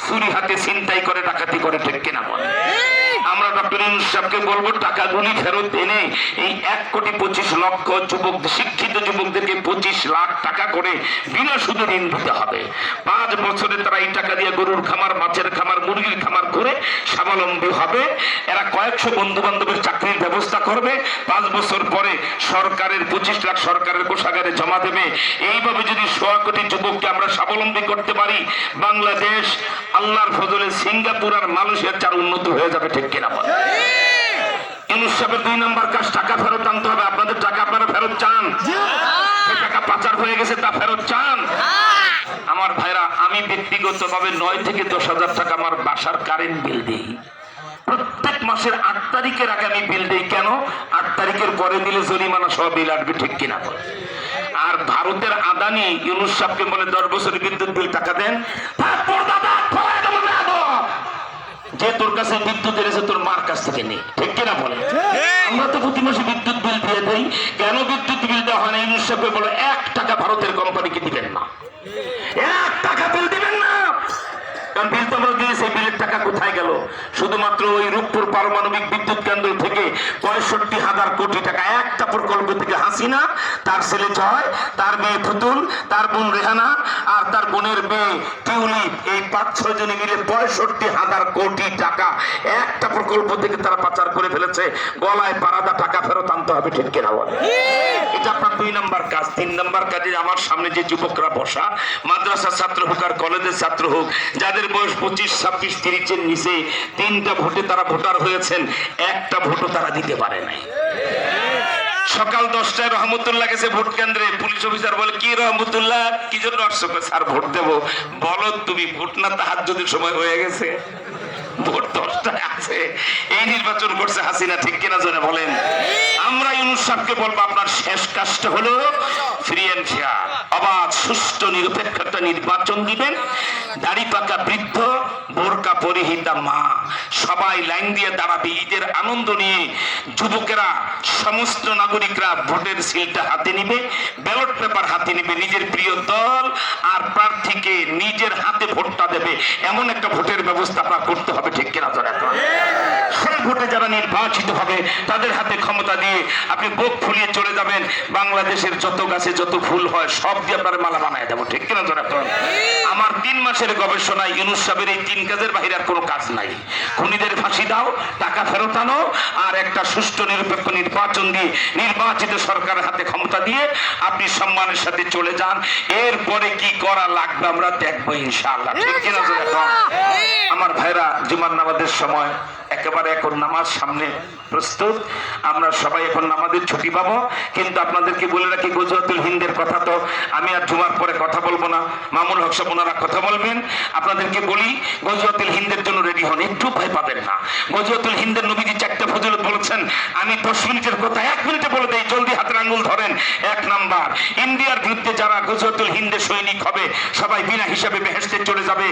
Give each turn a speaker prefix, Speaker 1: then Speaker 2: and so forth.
Speaker 1: চুরি হাতে ছিনতাই করে ডাকাতি করে, ঠিক কিনা বলে? আমরা ডক্টর ইউনূস সাহেবকে বলবো টাকাগুলি ফেরত এনে এই 1,25,00,000 যুবক, শিক্ষিত যুবকদেরকে 25 লাখ টাকা করে বিনা সুদে ঋণ দিতে হবে। 5 বছরে তারা এই টাকা দিয়ে গরুর খামার, মাছের খামার, মুরগির খামার করে স্বাবলম্বী হবে। এরা কয়েকশো বন্ধু বান্ধবের চাকরির ব্যবস্থা করবে। 5 বছর পরে সরকারের 25 লাখ সরকারের কোষাগারে জমা দেবে। এইভাবে যদি 100 কোটি যুবককে আমরা স্বাবলম্বী করতে পারি, বাংলাদেশ আল্লাহর ফজলে সিঙ্গাপুর আর মালয়েশিয়ার 4 উন্নত হয়ে যাবে, ঠিক কিনা বলে? ইউনূস সাহেবের 2 নম্বর কাজ টাকা ফেরত আনতে হবে। আপনাদের টাকা আপনারা ফেরত চান? টাকা পাচার হয়ে গেছে, তা ফেরত চান? আমার ভাইরা, আমি ব্যক্তিগতভাবে 9 থেকে 10,000 টাকা আমার বাসার কারেন্ট বিল দিই। প্রত্যেক মাসের 8 তারিখের আগে আমি বিল দিই। কেন? 8 তারিখের পরে দিলে জরিমানা সহ বিল আসবে, ঠিক কিনা বলে? আর ভারতের আদানি ইউনূস সাহেবকে বলে 10 বছরের বিদ্যুৎ বিল টাকা দেন। যে তোর কাছে বিদ্যুৎ এনেছে তোর মার কাছ থেকে নেই, ঠিক কিনা বলে? আমরা তো প্রতি মাসে বিদ্যুৎ বিল দিয়ে দেই। কেন বিদ্যুৎ বিল দেওয়া হয় না? ইউনূস সাহেবকে বলে 1 টাকা ভারতের কোম্পানিকে দিবেন না, 1 টাকা বিল দিবেন না। কারণ বিল তো আমরা দিয়েছি, বিলের টাকা কোথায় গেল? শুধুমাত্র ওই রূপপুর পারমাণবিক বিদ্যুৎ কেন্দ্র থেকে 65,000 কোটি টাকা একটা প্রকল্প থেকে হাসিনা, তার ছেলে জয়, তার মেয়ে ফুতুল, তার বোন রেহানা আর তার বোনের মেয়ে টিউলিপ, এই 5-6 জনে মিলে 65,000 কোটি টাকা একটা প্রকল্প থেকে তারা পাচার করে ফেলেছে। গলায় পারাদা টাকা ফেরত আনতে হবে, ঠিক কিনা বলে? এটা আপনার 2 নম্বর কাজ। 3 নম্বর কাজে আমার সামনে যে যুবকরা বসা, মাদ্রাসার ছাত্র হোক আর কলেজের ছাত্র হোক, যাদের বয়স 25, 26, 30 এর নিচে, 3টা ভোটে তারা ভোটার হয়েছেন, একটা ভোটও তারা দিতে পারে নাই। সকাল 10টায় রহমতুল্লাহ গেছে ভোট কেন্দ্রে। পুলিশ অফিসার বলে, কি রহমতুল্লাহ, কি জন্য আসছো? স্যার ভোট দেবো। বলো তুমি, ভোট না তাহাজ্জুদের সময় হয়ে গেছে, ভোট 10টায় আছে। এই নির্বাচন করছে হাসিনা, ঠিক কিনা জনে বলেন? আমরা ইউনূস সাহেবকে বলবো, আপনার শেষ কাজটা হলো ফ্রি এন্ড ফেয়ার, অবাধ, সুষ্ঠু, নিরপেক্ষ একটা নির্বাচন দিবেন। দাড়ি পাকা বৃদ্ধ, বোরকা পরিহিতা মা সবাই লাইন দিয়ে দাঁড়াবে। ঈদের আনন্দ নিয়ে যুবকেরা, সমস্ত নাগরিকরা ভোটের সিলটা হাতে নিবে, ব্যালট পেপার হাতে নিবে, নিজের প্রিয় দল আর প্রার্থীকে নিজের হাতে ভোটটা দেবে। এমন একটা ভোটের ব্যবস্থা আপনার করতে হবে, ঠিক কিনা? সেই ভোটে যারা নির্বাচিত হবে তাদের হাতে ক্ষমতা দিয়ে আপনি বুক ফুলিয়ে চলে যাবেন। বাংলাদেশের যত গাছে যত ফুল হয় সব দিয়ে আপনার মালা বানায় দেবো, ঠিক কিনা? আমার 3 মাসের গবেষণায় ইউনূস সাহেবের এই 3 কাজের বাইরে আর কোনো কাজ নাই। খুনিদের ফাঁসি দাও, টাকা ফেরত আনো, আর একটা সুষ্ঠু নিরপেক্ষ নির্বাচন দিয়ে নির্বাচিত সরকারের হাতে ক্ষমতা দিয়ে আপনি সম্মানের সাথে চলে যান। এরপরে কি করা লাগবে আমরা দেখবো ইনশাআল্লাহ, ঠিক কিনা? আমার ভাইরা, জুমার নামাজের সময় একেবারে এখন নামাজ সামনে প্রস্তুত। আমরা সবাই এখন নামাজের ছুটি পাবো। কিন্তু আপনাদেরকে বলে রাখি, গজওয়াতুল হিন্দের কথা তো আমি আর জুমার পরে কথা বলবো না, মামুনুল হক সাহেব ওনারা কথা বলবেন। আপনাদেরকে বলি, গজওয়াতুল হিন্দের জন্য রেডি হন, একটু ভয় পাবেন না। গজওয়াতুল হিন্দের নবীজি 4টা ফজিলত বলেছেন। আমি 10 মিনিটের কথা 1 মিনিটে বলে দেই, জলদি হাতের আঙ্গুল ধরেন। 1 নাম্বার, ইন্ডিয়ার বিরুদ্ধে যারা গজওয়াতুল হিন্দের সৈনিক হবে সবাই বিনা হিসাবে বেহেশতে চলে যাবে।